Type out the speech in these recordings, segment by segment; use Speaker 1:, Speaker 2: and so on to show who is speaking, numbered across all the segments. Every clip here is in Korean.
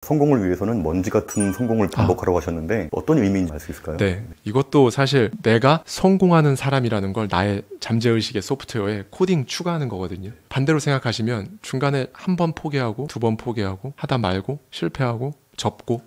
Speaker 1: 성공을 위해서는 먼지 같은 성공을 반복하라고 하셨는데 어떤 의미인지 알 수 있을까요?
Speaker 2: 네, 이것도 사실 내가 성공하는 사람이라는 걸 나의 잠재의식의 소프트웨어에 코딩 추가하는 거거든요. 반대로 생각하시면 중간에 한 번 포기하고 두 번 포기하고 하다 말고 실패하고 접고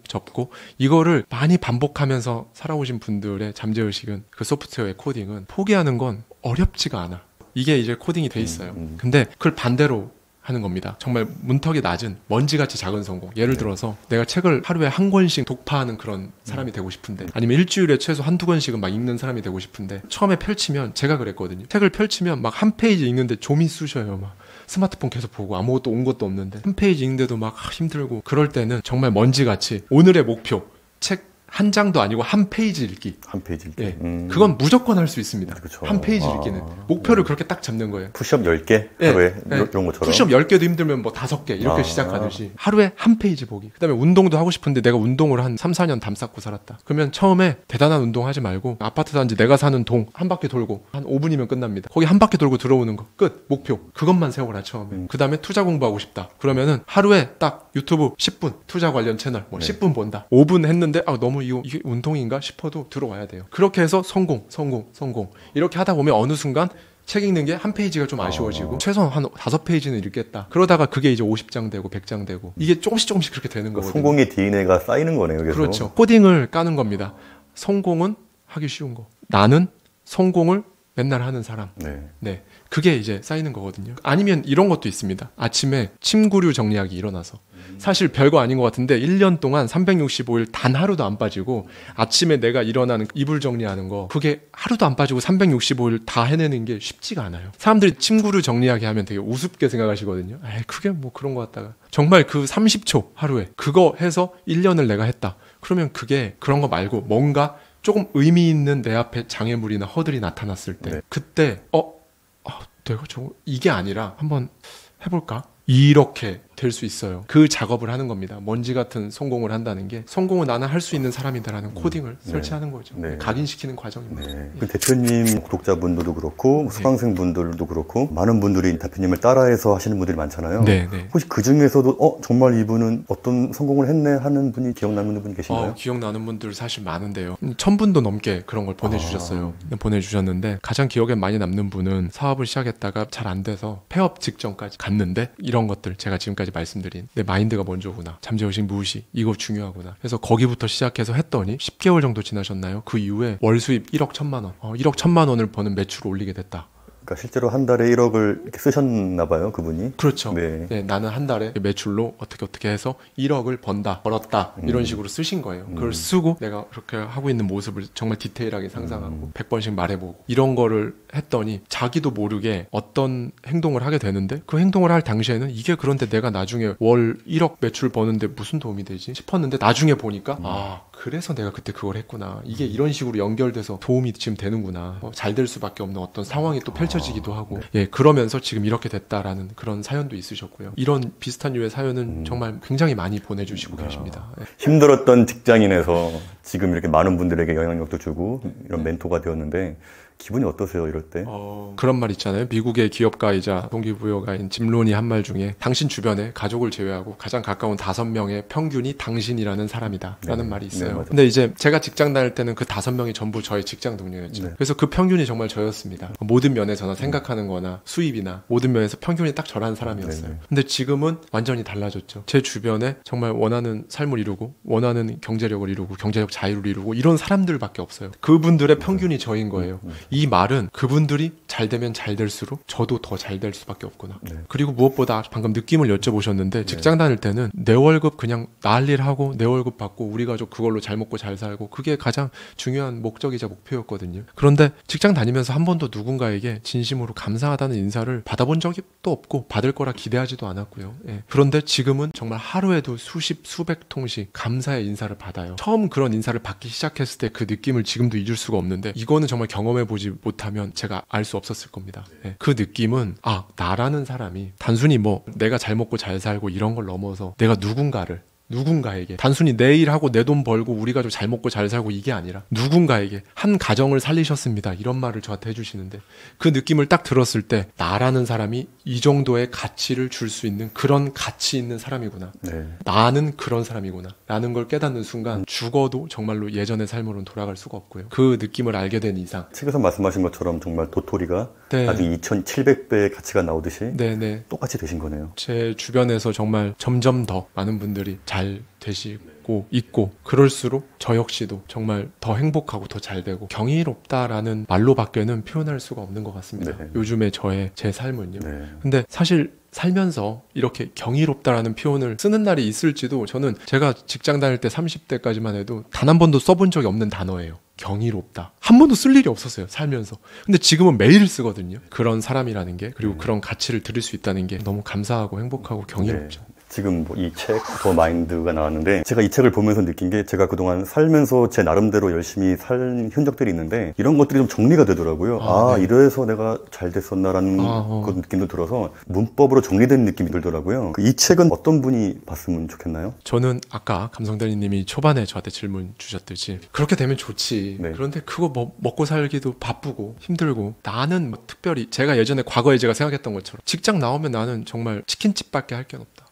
Speaker 2: 이거를 많이 반복하면서 살아오신 분들의 잠재의식은 그 소프트웨어의 코딩은 포기하는 건 어렵지가 않아. 이게 이제 코딩이 돼 있어요. 근데 그걸 반대로 하는 겁니다. 정말 문턱이 낮은 먼지같이 작은 성공. 예를 들어서 내가 책을 하루에 한 권씩 독파하는 그런 사람이 되고 싶은데, 아니면 일주일에 최소 한두 권씩은 막 읽는 사람이 되고 싶은데, 처음에 펼치면 제가 그랬거든요. 책을 펼치면 막 한 페이지 읽는데 좀이 쑤셔요. 막 스마트폰 계속 보고 아무것도 온 것도 없는데 한 페이지 읽는데도 막 힘들고, 그럴 때는 정말 먼지같이 오늘의 목표, 책 한 장도 아니고 한 페이지 읽기.
Speaker 1: 한 페이지 읽기.
Speaker 2: 예. 그건 무조건 할 수 있습니다.
Speaker 1: 그쵸.
Speaker 2: 한 페이지 읽기는. 목표를 그렇게 딱 잡는 거예요.
Speaker 1: 푸시업 10개 하루에 이런 것처럼.
Speaker 2: 푸시업 10개도 힘들면 뭐 5개 이렇게 시작하듯이 하루에 한 페이지 보기. 그 다음에 운동도 하고 싶은데 내가 운동을 한 3, 4년 담쌓고 살았다. 그러면 처음에 대단한 운동 하지 말고 아파트 단지 내가 사는 동 한 바퀴 돌고 한 5분이면 끝납니다. 거기 한 바퀴 돌고 들어오는 거 끝. 목표. 그것만 세워라 처음에. 그 다음에 투자 공부하고 싶다. 그러면은 하루에 딱 유튜브 10분 투자 관련 채널 뭐 10분 본다. 5분 했는데 너무 이게 운동인가 싶어도 들어와야 돼요. 그렇게 해서 성공 이렇게 하다 보면 어느 순간 책 읽는 게 한 페이지가 좀 아쉬워지고 최소한 한 5페이지는 읽겠다. 그러다가 그게 이제 50장 되고 100장 되고 이게 조금씩 그렇게 되는 거거든요.
Speaker 1: 성공의 DNA가 쌓이는 거네요. 그래서.
Speaker 2: 그렇죠. 코딩을 까는 겁니다. 성공은 하기 쉬운 거. 나는 성공을 맨날 하는 사람. 네. 그게 이제 쌓이는 거거든요. 아니면 이런 것도 있습니다. 아침에 침구류 정리하기 일어나서. 사실 별거 아닌 것 같은데 1년 동안 365일 단 하루도 안 빠지고 아침에 내가 일어나는 이불 정리하는 거, 그게 하루도 안 빠지고 365일 다 해내는 게 쉽지가 않아요. 사람들이 침구류 정리하기 하면 되게 우습게 생각하시거든요. 그게 뭐 그런 것 같다가 정말 그 30초 하루에 그거 해서 1년을 내가 했다. 그러면 그게 그런 거 말고 뭔가 조금 의미 있는 내 앞에 장애물이나 허들이 나타났을 때 그때 내가 이게 아니라 한번 해볼까? 이렇게 될 수 있어요. 그 작업을 하는 겁니다. 먼지 같은 성공을 한다는 게, 성공은 나는 할 수 있는 사람이다라는 코딩을 설치하는 거죠. 각인시키는 과정입니다.
Speaker 1: 그 대표님 구독자분들도 그렇고 수강생분들도 그렇고 많은 분들이 대표님을 따라해서 하시는 분들이 많잖아요. 혹시 그 중에서도 정말 이분은 어떤 성공을 했네 하는 분이 기억나는 분이 계신가요?
Speaker 2: 기억나는 분들 사실 많은데요. 1000분도 넘게 그런 걸 보내주셨어요. 보내주셨는데 가장 기억에 많이 남는 분은 사업을 시작했다가 잘 안 돼서 폐업 직전까지 갔는데, 이런 것들 제가 지금까지 말씀드린 내 마인드가 먼저구나, 잠재의식 무의식 이거 중요하구나, 그래서 거기부터 시작해서 했더니 10개월 정도 지나셨나요? 그 이후에 월 수입 1억 1000만 원 1억 1000만 원을 버는 매출을 올리게 됐다.
Speaker 1: 그러니까 실제로 한 달에 1억을 이렇게 쓰셨나 봐요, 그분이.
Speaker 2: 그렇죠. 나는 한 달에 매출로 어떻게 해서 1억을 벌었다 이런 식으로 쓰신 거예요. 그걸 쓰고 내가 그렇게 하고 있는 모습을 정말 디테일하게 상상하고 100번씩 말해보고 이런 거를 했더니 자기도 모르게 어떤 행동을 하게 되는데, 그 행동을 할 당시에는 이게 그런데 내가 나중에 월 1억 매출 버는데 무슨 도움이 되지 싶었는데, 나중에 보니까 그래서 내가 그때 그걸 했구나, 이게 이런 식으로 연결돼서 도움이 지금 되는구나, 잘 될 수밖에 없는 어떤 상황이 또 펼쳐지기도 하고, 그러면서 지금 이렇게 됐다라는 그런 사연도 있으셨고요. 이런 비슷한 류의 사연은 정말 굉장히 많이 보내주시고 계십니다.
Speaker 1: 힘들었던 직장인에서 지금 이렇게 많은 분들에게 영향력도 주고 이런 멘토가 되었는데 기분이 어떠세요, 이럴 때?
Speaker 2: 그런 말 있잖아요. 미국의 기업가이자 동기부여가인 짐 론이 한 말 중에 당신 주변에 가족을 제외하고 가장 가까운 5명의 평균이 당신이라는 사람이다 라는 말이 있어요. 근데 이제 제가 직장 다닐 때는 그 5명이 전부 저의 직장 동료였죠. 그래서 그 평균이 정말 저였습니다. 모든 면에서나 생각하는 거나 수입이나 모든 면에서 평균이 딱 저라는 사람이었어요. 근데 지금은 완전히 달라졌죠. 제 주변에 정말 원하는 삶을 이루고 원하는 경제력을 이루고 경제력 자유를 이루고 이런 사람들밖에 없어요. 그분들의 평균이 저인 거예요. 이 말은 그분들이 잘 되면 잘 될수록 저도 더 잘 될 수밖에 없구나. 그리고 무엇보다 방금 느낌을 여쭤보셨는데, 직장 다닐 때는 내 월급 그냥 나을 일 하고 내 월급 받고 우리 가족 그걸로 잘 먹고 잘 살고, 그게 가장 중요한 목적이자 목표였거든요. 그런데 직장 다니면서 한 번도 누군가에게 진심으로 감사하다는 인사를 받아본 적이 또 없고 받을 거라 기대하지도 않았고요. 그런데 지금은 정말 하루에도 수십 수백 통씩 감사의 인사를 받아요. 처음 그런 인사를 받기 시작했을 때 그 느낌을 지금도 잊을 수가 없는데, 이거는 정말 경험해보지 못하면 제가 알 수 없었을 겁니다. 그 느낌은 나라는 사람이 단순히 뭐 내가 잘 먹고 잘 살고 이런 걸 넘어서 내가 누군가를 누군가에게 단순히 내 일하고 내 돈 벌고 우리 가족 잘 먹고 잘 살고 이게 아니라 누군가에게 한 가정을 살리셨습니다 이런 말을 저한테 해주시는데 그 느낌을 딱 들었을 때 나라는 사람이 이 정도의 가치를 줄 수 있는 그런 가치 있는 사람이구나. 네. 나는 그런 사람이구나 라는 걸 깨닫는 순간 죽어도 정말로 예전의 삶으로는 돌아갈 수가 없고요. 그 느낌을 알게 된 이상
Speaker 1: 책에서 말씀하신 것처럼 정말 도토리가 네. 나중에 2700배의 가치가 나오듯이
Speaker 2: 네네.
Speaker 1: 똑같이 되신 거네요.
Speaker 2: 제 주변에서 정말 점점 더 많은 분들이 잘 되시고 있고 그럴수록 저 역시도 정말 더 행복하고 더 잘 되고 경이롭다라는 말로밖에는 표현할 수가 없는 것 같습니다. 네. 요즘에 제 삶은요. 네. 근데 사실 살면서 이렇게 경이롭다라는 표현을 쓰는 날이 있을지도 저는 제가 직장 다닐 때 30대까지만 해도 단 한 번도 써본 적이 없는 단어예요. 경이롭다. 한 번도 쓸 일이 없었어요. 살면서. 근데 지금은 매일 쓰거든요. 그런 사람이라는 게 그리고 그런 가치를 들을 수 있다는 게 너무 감사하고 행복하고 경이롭죠. 네.
Speaker 1: 지금 뭐 이 책, 더 마인드가 나왔는데 제가 이 책을 보면서 느낀 게 제가 그동안 살면서 제 나름대로 열심히 살 흔적들이 있는데 이런 것들이 좀 정리가 되더라고요. 네. 이래서 내가 잘 됐었나라는 그 느낌도 들어서 문법으로 정리된 느낌이 들더라고요. 이 책은 어떤 분이 봤으면 좋겠나요?
Speaker 2: 저는 아까 감성대리님이 초반에 저한테 질문 주셨듯이 그렇게 되면 좋지. 네. 그런데 그거 먹고 살기도 바쁘고 힘들고 나는 뭐 특별히 제가 예전에 과거에 제가 생각했던 것처럼 직장 나오면 나는 정말 치킨집밖에 할 게 없다.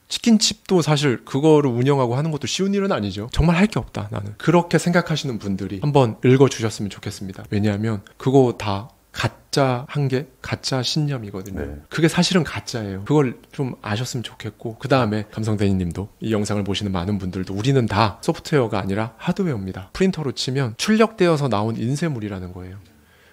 Speaker 2: 치킨집도 사실 그거를 운영하고 하는 것도 쉬운 일은 아니죠. 정말 할 게 없다 나는. 그렇게 생각하시는 분들이 한번 읽어주셨으면 좋겠습니다. 왜냐하면 그거 다 가짜 한계, 가짜 신념이거든요. 네. 그게 사실은 가짜예요. 그걸 좀 아셨으면 좋겠고 그 다음에 감성대리님도 이 영상을 보시는 많은 분들도 우리는 다 소프트웨어가 아니라 하드웨어입니다. 프린터로 치면 출력되어서 나온 인쇄물이라는 거예요.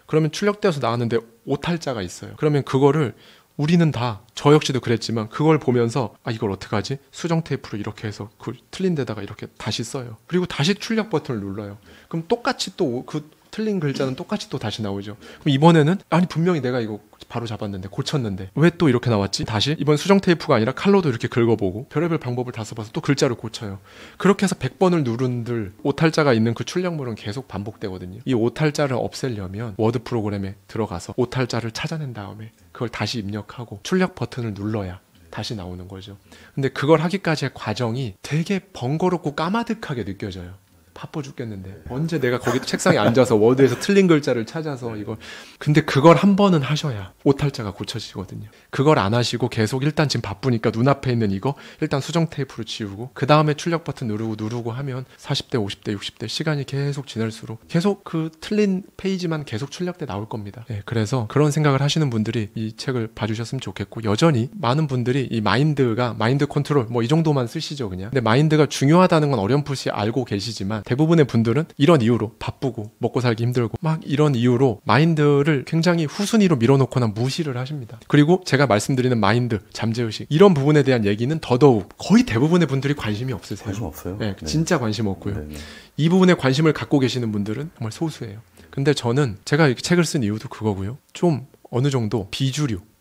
Speaker 2: 그러면 출력되어서 나왔는데 오탈자가 있어요. 그러면 그거를 우리는 다, 저 역시도 그랬지만 그걸 보면서 이걸 어떡하지? 수정 테이프로 이렇게 해서 그 틀린 데다가 이렇게 다시 써요. 그리고 다시 출력 버튼을 눌러요. 그럼 똑같이 또 그 틀린 글자는 똑같이 또 다시 나오죠. 그럼 이번에는 분명히 내가 이거 바로 잡았는데 고쳤는데 왜 또 이렇게 나왔지? 다시 이번 수정 테이프가 아니라 칼로도 이렇게 긁어보고 별의별 방법을 다 써봐서 또 글자를 고쳐요. 그렇게 해서 100번을 누른들 오탈자가 있는 그 출력물은 계속 반복되거든요. 이 오탈자를 없애려면 워드 프로그램에 들어가서 오탈자를 찾아낸 다음에 그걸 다시 입력하고 출력 버튼을 눌러야 다시 나오는 거죠. 근데 그걸 하기까지의 과정이 되게 번거롭고 까마득하게 느껴져요. 바빠 죽겠는데 언제 내가 거기 책상에 앉아서 워드에서 틀린 글자를 찾아서 이걸 근데 그걸 한 번은 하셔야 오탈자가 고쳐지거든요. 그걸 안 하시고 계속 일단 지금 바쁘니까 눈앞에 있는 이거 일단 수정 테이프로 지우고 그 다음에 출력 버튼 누르고 하면 40대 50대 60대 시간이 계속 지날수록 계속 그 틀린 페이지만 계속 출력돼 나올 겁니다. 네, 그래서 그런 생각을 하시는 분들이 이 책을 봐주셨으면 좋겠고 여전히 많은 분들이 이 마인드 컨트롤 뭐 이 정도만 쓰시죠 그냥. 근데 마인드가 중요하다는 건 어렴풋이 알고 계시지만 대부분의 분들은 이런 이유로 바쁘고 먹고 살기 힘들고 막 이런 이유로 마인드를 굉장히 후순위로 밀어놓거나 무시를 하십니다. 그리고 제가 말씀드리는 마인드, 잠재의식 이런 부분에 대한 얘기는 더더욱 거의 대부분의 분들이 관심이 없으세요.
Speaker 1: 관심 없어요?
Speaker 2: 네, 진짜 관심 없고요. 이 부분에 관심을 갖고 계시는 분들은 정말 소수예요. 근데 저는 제가 이렇게 책을 쓴 이유도 그거고요. 좀 어느 정도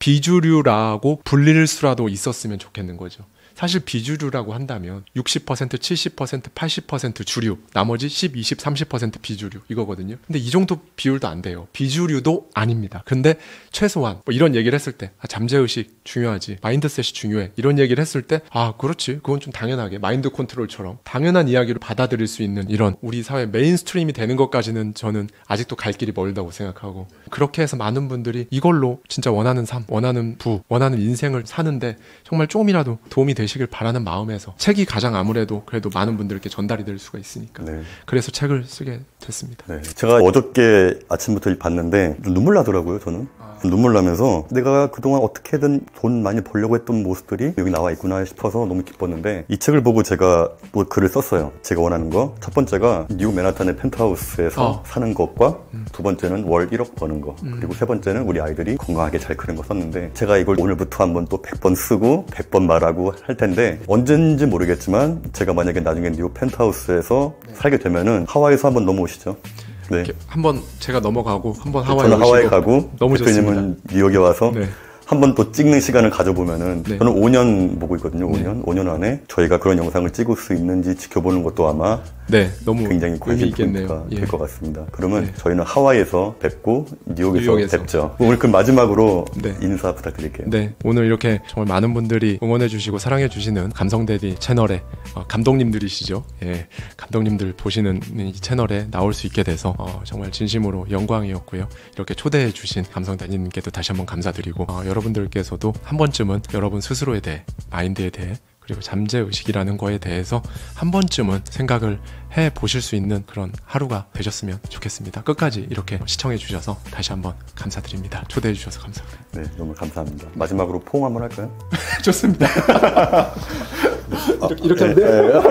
Speaker 2: 비주류라고 불릴 수라도 있었으면 좋겠는 거죠. 사실 비주류라고 한다면 60%, 70%, 80% 주류, 나머지 10, 20, 30% 비주류 이거거든요. 근데 이 정도 비율도 안 돼요. 비주류도 아닙니다. 근데 최소한 뭐 이런 얘기를 했을 때 잠재의식 중요하지, 마인드셋이 중요해 이런 얘기를 했을 때 그렇지 그건 좀 당연하게 마인드 컨트롤처럼 당연한 이야기로 받아들일 수 있는 이런 우리 사회 메인스트림이 되는 것까지는 저는 아직도 갈 길이 멀다고 생각하고 그렇게 해서 많은 분들이 이걸로 진짜 원하는 삶, 원하는 원하는 인생을 사는데 정말 조금이라도 도움이 되시길 바라는 마음에서 책이 가장 아무래도 그래도 많은 분들께 전달이 될 수가 있으니까 그래서 책을 쓰게 됐습니다. 네.
Speaker 1: 제가 어저께 아침부터 봤는데 좀 눈물 나더라고요. 저는 눈물 나면서 내가 그동안 어떻게든 돈 많이 벌려고 했던 모습들이 여기 나와 있구나 싶어서 너무 기뻤는데 이 책을 보고 제가 또 글을 썼어요. 제가 원하는 거 첫 번째가 뉴 맨하탄의 펜트하우스에서 사는 것과 두 번째는 월 1억 버는 거 그리고 세 번째는 우리 아이들이 건강하게 잘 크는 거 썼는데 제가 이걸 오늘부터 한번 또 100번 쓰고 100번 말하고 할 텐데 언젠지 모르겠지만 제가 만약에 나중에 뉴 펜트하우스에서 살게 되면은 하와이에서 한번 넘어오시죠.
Speaker 2: 네. 한번 제가 넘어가고 한번 하와이
Speaker 1: 저는 하와이 가고
Speaker 2: 너무
Speaker 1: 대표님은 뉴욕에 와서 한번 또 찍는 시간을 가져보면은 저는 5년 보고 있거든요. 5년 안에 저희가 그런 영상을 찍을 수 있는지 지켜보는 것도 아마
Speaker 2: 네, 너무
Speaker 1: 굉장히 관심 포인트가 될 것 같습니다. 그러면 저희는 하와이에서 뵙고 뉴욕에서 뵙죠. 오늘 그 마지막으로 인사 부탁드릴게요.
Speaker 2: 네, 오늘 이렇게 정말 많은 분들이 응원해주시고 사랑해주시는 감성대디 채널에 감독님들이시죠. 예, 감독님들 보시는 이 채널에 나올 수 있게 돼서 정말 진심으로 영광이었고요. 이렇게 초대해주신 감성대디님께도 다시 한번 감사드리고 여러분들께서도 한 번쯤은 여러분 스스로에 대해, 마인드에 대해, 그리고 잠재의식이라는 거에 대해서 한 번쯤은 생각을 해보실 수 있는 그런 하루가 되셨으면 좋겠습니다. 끝까지 이렇게 시청해 주셔서 다시 한번 감사드립니다. 초대해 주셔서 감사합니다.
Speaker 1: 네, 너무 감사합니다. 마지막으로 포옹 한번 할까요?
Speaker 2: 좋습니다. 이렇게 하면 돼요?